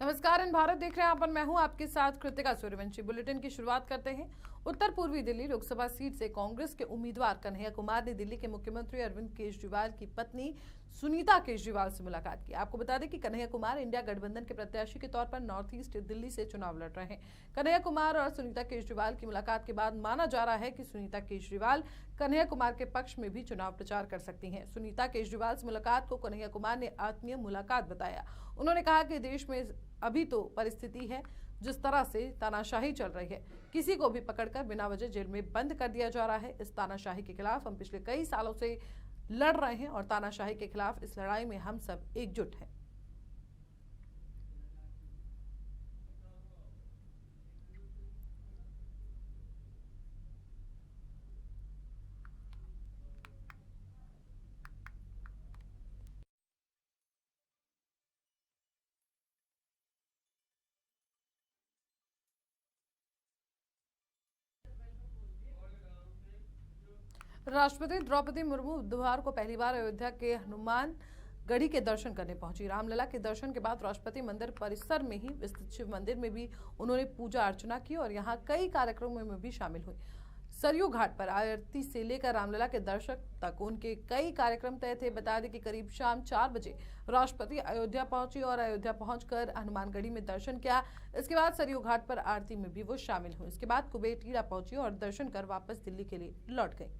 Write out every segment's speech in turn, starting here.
नमस्कार, इन भारत देख रहे हैं आप और मैं हूं आपके साथ कृतिका सूर्यवंशी। बुलेटिन की शुरुआत करते हैं। उत्तर पूर्वी दिल्ली लोकसभा सीट से कांग्रेस के उम्मीदवार कन्हैया कुमार ने दिल्ली के मुख्यमंत्री अरविंद केजरीवाल की पत्नी सुनीता केजरीवाल से मुलाकात की। आपको बता दें कि कन्हैया कुमार इंडिया गठबंधन के प्रत्याशी के तौर पर नॉर्थ ईस्ट दिल्ली से चुनाव लड़ रहे हैं। कन्हैया कुमार और सुनीता केजरीवाल की मुलाकात के बाद माना जा रहा है कि सुनीता केजरीवाल कन्हैया कुमार के पक्ष में भी चुनाव प्रचार कर सकती हैं। सुनीता केजरीवाल से मुलाकात को कन्हैया कुमार ने आत्मीय मुलाकात बताया। उन्होंने कहा कि देश में अभी तो परिस्थिति है जिस तरह से तानाशाही चल रही है, किसी को भी पकड़कर बिना वजह जेल में बंद कर दिया जा रहा है। इस तानाशाही के खिलाफ हम पिछले कई सालों से लड़ रहे हैं और तानाशाही के खिलाफ इस लड़ाई में हम सब एकजुट हैं। राष्ट्रपति द्रौपदी मुर्मू बुधवार को पहली बार अयोध्या के हनुमान गढ़ी के दर्शन करने पहुंची। रामलला के दर्शन के बाद राष्ट्रपति मंदिर परिसर में ही स्थित शिव मंदिर में भी उन्होंने पूजा अर्चना की और यहां कई कार्यक्रमों में भी शामिल हुई। सरयू घाट पर आरती से लेकर रामलला के दर्शन तक उनके कई कार्यक्रम तय थे। बता दें कि करीब शाम 4 बजे राष्ट्रपति अयोध्या पहुंची और अयोध्या पहुंचकर हनुमानगढ़ी में दर्शन किया। इसके बाद सरयू घाट पर आरती में भी वो शामिल हुई। इसके बाद कुबेर टीला पहुंची और दर्शन कर वापस दिल्ली के लिए लौट गई।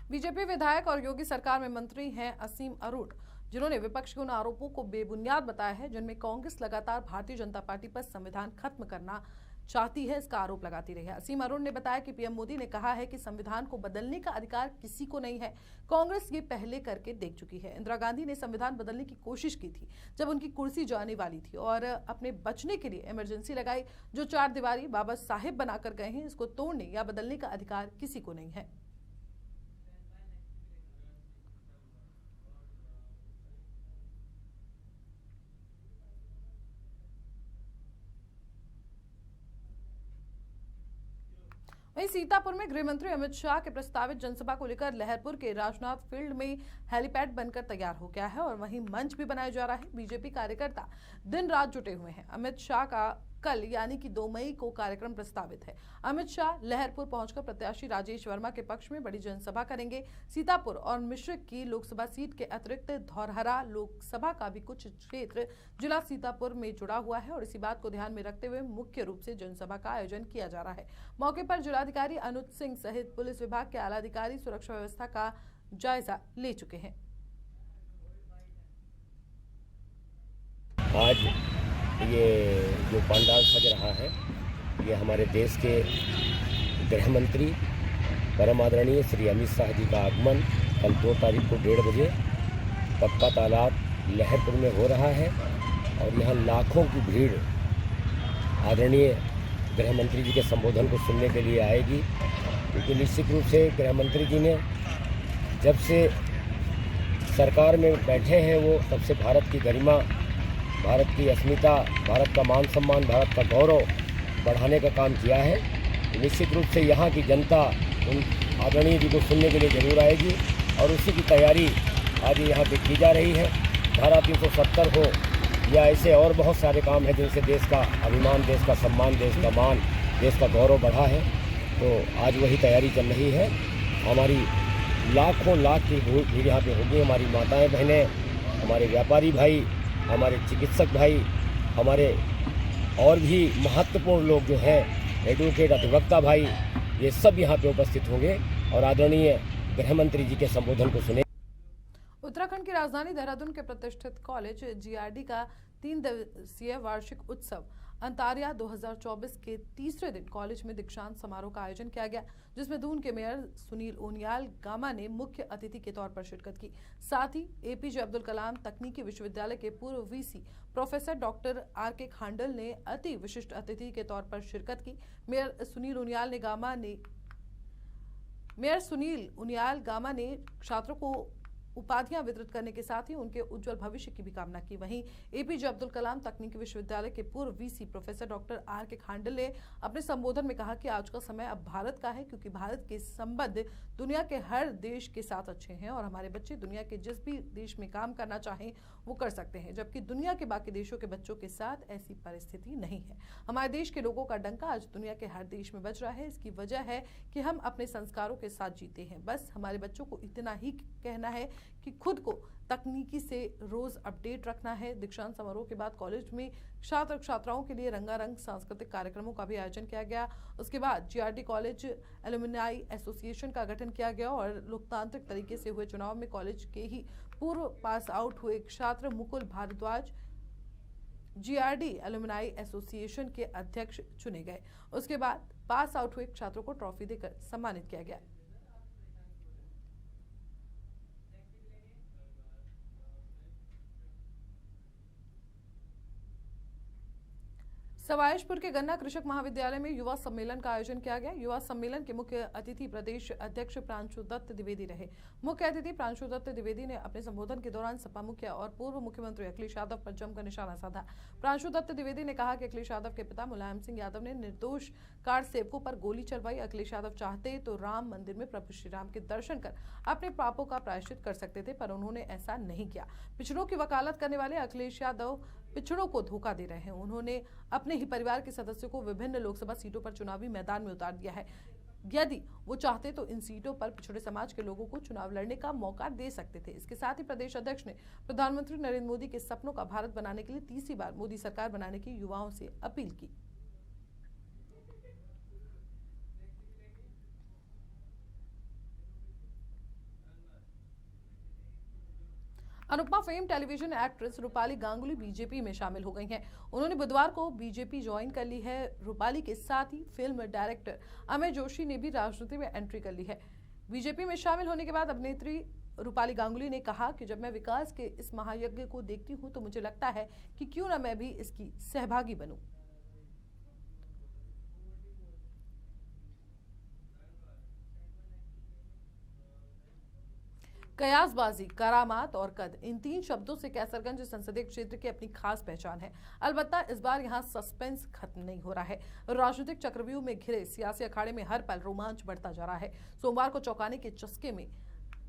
बीजेपी विधायक और योगी सरकार में मंत्री हैं असीम अरोड़, जिन्होंने विपक्ष के उन आरोपों को बेबुनियाद बताया है जिनमें कांग्रेस लगातार भारतीय जनता पार्टी पर संविधान खत्म करना चाहती है, इसका आरोप लगाती रही है। असीम अरोड़ ने बताया कि पीएम मोदी ने कहा है कि संविधान को बदलने का अधिकार किसी को नहीं है। कांग्रेस ये पहले करके देख चुकी है। इंदिरा गांधी ने संविधान बदलने की कोशिश की थी जब उनकी कुर्सी जाने वाली थी और अपने बचने के लिए इमरजेंसी लगाई। जो 4 दीवारी बाबा साहेब बनाकर गए हैं, इसको तोड़ने या बदलने का अधिकार किसी को नहीं है। वहीं सीतापुर में गृह मंत्री अमित शाह के प्रस्तावित जनसभा को लेकर लहरपुर के राजनाथ फील्ड में हेलीपैड बनकर तैयार हो गया है और वहीं मंच भी बनाया जा रहा है। बीजेपी कार्यकर्ता दिन रात जुटे हुए हैं। अमित शाह का कल यानी कि 2 मई को कार्यक्रम प्रस्तावित है। अमित शाह लहरपुर पहुंचकर प्रत्याशी राजेश वर्मा के पक्ष में बड़ी जनसभा करेंगे। सीतापुर और मिश्रिक की लोकसभा सीट के अतिरिक्त धौरहरा लोकसभा का भी कुछ क्षेत्र जिला सीतापुर में जुड़ा हुआ है और इसी बात को ध्यान में रखते हुए मुख्य रूप से जनसभा का आयोजन किया जा रहा है। मौके पर जिलाधिकारी अनुज सिंह सहित पुलिस विभाग के आला अधिकारी सुरक्षा व्यवस्था का जायजा ले चुके हैं। आज ये जो पंडाल सज रहा है, ये हमारे देश के गृह मंत्री परम आदरणीय श्री अमित शाह जी का आगमन कल 2 तारीख को 1:30 बजे पक्का तालाब लहरपुर में हो रहा है और यहाँ लाखों की भीड़ आदरणीय गृह मंत्री जी के संबोधन को सुनने के लिए आएगी, क्योंकि निश्चित रूप से गृह मंत्री जी ने जब से सरकार में बैठे हैं वो तब से भारत की गरिमा, भारत की अस्मिता, भारत का मान सम्मान, भारत का गौरव बढ़ाने का काम किया है। निश्चित रूप से यहाँ की जनता उन आदरणीय जी को सुनने के लिए जरूर आएगी और उसी की तैयारी आज यहाँ पे की जा रही है। धारा 370 हो या ऐसे और बहुत सारे काम हैं जिनसे देश का अभिमान, देश का सम्मान, देश का मान, देश का गौरव बढ़ा है। तो आज वही तैयारी चल रही है। हमारी लाखों लाख की भीड़ यहाँ पे होगी। हमारी माताएं बहनें, हमारे व्यापारी भाई, हमारे चिकित्सक भाई, हमारे और भी महत्वपूर्ण लोग जो हैं, एडवोकेट, अधिवक्ता भाई, ये सब यहाँ पे उपस्थित होंगे और आदरणीय गृह मंत्री जी के संबोधन को सुने। उत्तराखंड की राजधानी देहरादून के प्रतिष्ठित कॉलेज जीआरडी का 3 दिवसीय वार्षिक उत्सव अंतारिया 2024 के तीसरे दिन कॉलेज में दीक्षांत समारोह का आयोजन किया गया, जिसमें दून के मेयर सुनील उनियाल गामा ने मुख्य अतिथि के तौर पर शिरकत की। साथ ही एपीजे अब्दुल कलाम तकनीकी विश्वविद्यालय के पूर्व VC professor doctor R K. Khandal ने अति विशिष्ट अतिथि के तौर पर शिरकत की। मेयर सुनील उनियाल गामा ने छात्रों को उपाधियां वितरित करने के साथ ही उनके उज्जवल भविष्य की भी कामना की। वहीं एपीजे अब्दुल कलाम तकनीकी विश्वविद्यालय के पूर्व वीसी प्रोफेसर डॉक्टर आर के खांडल ने अपने संबोधन में कहा कि आज का समय अब भारत का है, क्योंकि भारत के संबंध दुनिया के हर देश के साथ अच्छे हैं और हमारे बच्चे दुनिया के जिस भी देश में काम करना चाहें वो कर सकते हैं, जबकि दुनिया के बाकी देशों के बच्चों के साथ ऐसी परिस्थिति नहीं है। हमारे देश के लोगों का डंका आज दुनिया के हर देश में बज रहा है। इसकी वजह है कि हम अपने संस्कारों के साथ जीते हैं। बस हमारे बच्चों को इतना ही कहना है कि खुद को तकनीकी से रोज अपडेट रखना है। दीक्षांत समारोह के बाद कॉलेज में छात्र छात्राओं के लिए रंगारंग सांस्कृतिक कार्यक्रमों का भी आयोजन किया गया। उसके बाद जीआरडी कॉलेज एलुमनाई एसोसिएशन का गठन किया गया और लोकतांत्रिक तरीके से हुए चुनाव में कॉलेज के ही पूर्व पास आउट हुए छात्र Mukul Bhardwaj GRD alumni association के अध्यक्ष चुने गए। उसके बाद पास आउट हुए छात्रों को ट्रॉफी देकर सम्मानित किया गया। सवाईशपुर के गन्ना कृषक महाविद्यालय में युवा सम्मेलन का आयोजन किया गया। युवा सम्मेलन के मुख्य अतिथि प्रदेश अध्यक्ष प्रांशु दत्त द्विवेदी रहे। मुख्य अतिथि प्रांशु दत्त द्विवेदी ने अपने संबोधन के दौरान सपा मुखिया और पूर्व मुख्यमंत्री अखिलेश यादव पर जमकर निशाना साधा। प्रांशु दत्त द्विवेदी ने कहा कि अखिलेश यादव के पिता मुलायम सिंह यादव ने निर्दोष कार सेवकों पर गोली चलवाई। अखिलेश यादव चाहते तो राम मंदिर में प्रभु श्री राम के दर्शन कर अपने पापों का प्रायश्चित कर सकते थे, पर उन्होंने ऐसा नहीं किया। पिछड़ों की वकालत करने वाले अखिलेश यादव पिछड़ों को धोखा दे रहे हैं। उन्होंने अपने ही परिवार के सदस्यों को विभिन्न लोकसभा सीटों पर चुनावी मैदान में उतार दिया है। यदि वो चाहते तो इन सीटों पर पिछड़े समाज के लोगों को चुनाव लड़ने का मौका दे सकते थे। इसके साथ ही प्रदेश अध्यक्ष ने प्रधानमंत्री नरेंद्र मोदी के सपनों का भारत बनाने के लिए तीसरी बार मोदी सरकार बनाने की युवाओं से अपील की। Anupama fame television actress Rupali Ganguly BJP में शामिल हो गई हैं। उन्होंने बुधवार को बीजेपी ज्वाइन कर ली है। रूपाली के साथ ही फिल्म डायरेक्टर अमेय जोशी ने भी राजनीति में एंट्री कर ली है। बीजेपी में शामिल होने के बाद अभिनेत्री रूपाली गांगुली ने कहा कि जब मैं विकास के इस महायज्ञ को देखती हूं तो मुझे लगता है कि क्यों ना मैं भी इसकी सहभागी बनूं। कयासबाजी, करामात और कद, इन तीन शब्दों से कैसरगंज संसदीय क्षेत्र की अपनी खास पहचान है। अलबत्ता इस बार यहां सस्पेंस खत्म नहीं हो रहा है। राजनीतिक चक्रव्यूह में घिरे सियासी अखाड़े में हर पल रोमांच बढ़ता जा रहा है। सोमवार को चौंकाने के चस्के में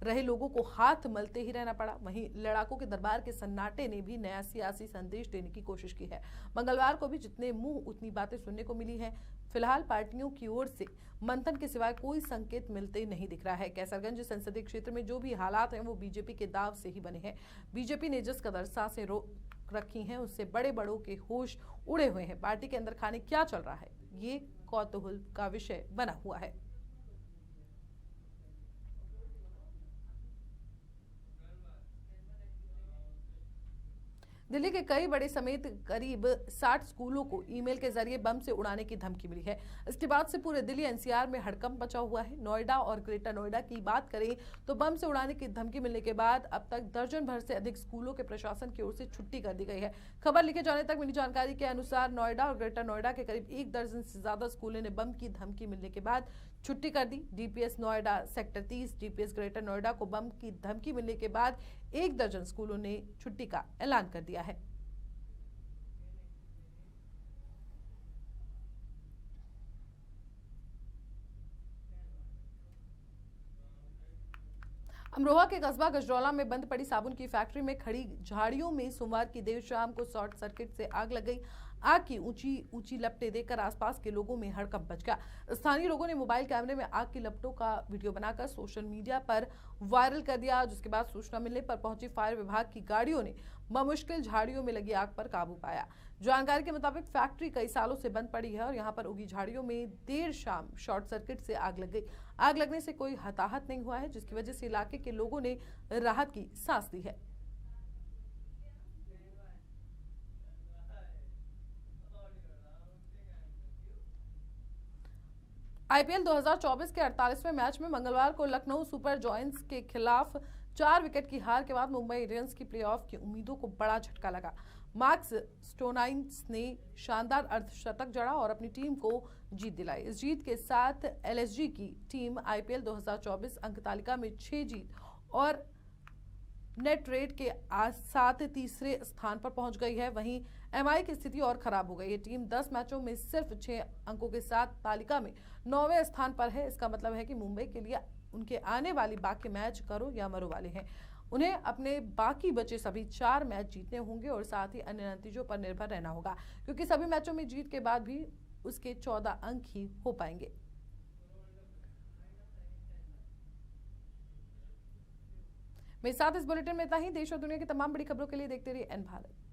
रहे लोगों को हाथ मलते ही रहना पड़ा। वहीं लड़ाकों के दरबार के सन्नाटे ने भी नया सियासी संदेश देने की कोशिश की है। मंगलवार को भी जितने मुंह उतनी बातें सुनने को मिली हैं। फिलहाल पार्टियों की ओर से मंथन के सिवाय कोई संकेत मिलते नहीं दिख रहा है। कैसरगंज संसदीय क्षेत्र में जो भी हालात हैं वो बीजेपी के दाव से ही बने हैं। बीजेपी ने जिस कदर सांसें रोक रखी हैं उससे बड़े बड़ों के होश उड़े हुए हैं। पार्टी के अंदर खाने क्या चल रहा है ये कौतूहल का विषय बना हुआ है। दिल्ली के कई बड़े समेत करीब 60 स्कूलों को ईमेल के जरिए बम से उड़ाने की धमकी मिली है। इसके बाद से पूरे दिल्ली एनसीआर में हड़कंप मचा हुआ है। नोएडा और ग्रेटर नोएडा की बात करें तो बम से उड़ाने की धमकी मिलने के बाद अब तक दर्जन भर से अधिक स्कूलों के प्रशासन की ओर से छुट्टी कर दी गई है। खबर लिखे जाने तक मिली जानकारी के अनुसार नोएडा और ग्रेटर नोएडा के करीब 1 दर्जन से ज्यादा स्कूलों ने बम की धमकी मिलने के बाद छुट्टी कर दी। DPS Noida sector 30, DPS greater Noida को बम की धमकी मिलने के बाद 1 दर्जन स्कूलों ने छुट्टी का ऐलान कर दिया है। अमरोहा के कस्बा गजरौला में बंद पड़ी साबुन की फैक्ट्री में खड़ी झाड़ियों में सोमवार की देर शाम को शॉर्ट सर्किट से आग लग गई। आग की ऊंची ऊंची लपटें देखकर आसपास के लोगों में हड़कंप मच गया। स्थानीय लोगों ने मोबाइल कैमरे में आग की लपटों का वीडियो बनाकर सोशल मीडिया पर वायरल कर दिया, जिसके बाद सूचना मिलने पर पहुंची फायर विभाग की गाड़ियों ने बमुश्किल झाड़ियों में लगी आग पर काबू पाया। जानकारी के मुताबिक फैक्ट्री कई सालों से बंद पड़ी है और यहां पर उगी झाड़ियों में देर शाम शॉर्ट सर्किट से आग लग गई। आग लगने से कोई हताहत नहीं हुआ है, जिसकी वजह से इलाके के लोगों ने राहत की सांस ली है। आईपीएल 2024 के 48वें मैच में मंगलवार को लखनऊ सुपर जॉयंट्स के खिलाफ 4 विकेट की हार के बाद मुंबई इंडियंस की प्लेऑफ की उम्मीदों को बड़ा झटका लगा। मार्कस स्टोनाइन्स ने शानदार अर्धशतक जड़ा और अपनी टीम को जीत दिलाई। इस जीत के साथ एलएसजी की टीम आईपीएल 2024 अंक तालिका में 6 जीत और नेट रेट के साथ तीसरे स्थान पर पहुंच गई है। वहीं एमआई की स्थिति और खराब हो गई है। टीम 10 मैचों में सिर्फ 6 अंकों के साथ तालिका में 9वें स्थान पर है। इसका मतलब है कि मुंबई के लिए उनके आने वाली बाकी मैच करो या मरो वाले हैं। उन्हें अपने बाकी बचे सभी 4 मैच जीतने होंगे और साथ ही अन्य नतीजों पर निर्भर रहना होगा, क्योंकि सभी मैचों में जीत के बाद भी उसके 14 अंक ही हो पाएंगे। मेरे साथ इस बुलेटिन में इतना ही। देश और दुनिया की तमाम बड़ी खबरों के लिए देखते रहिए एन भारत।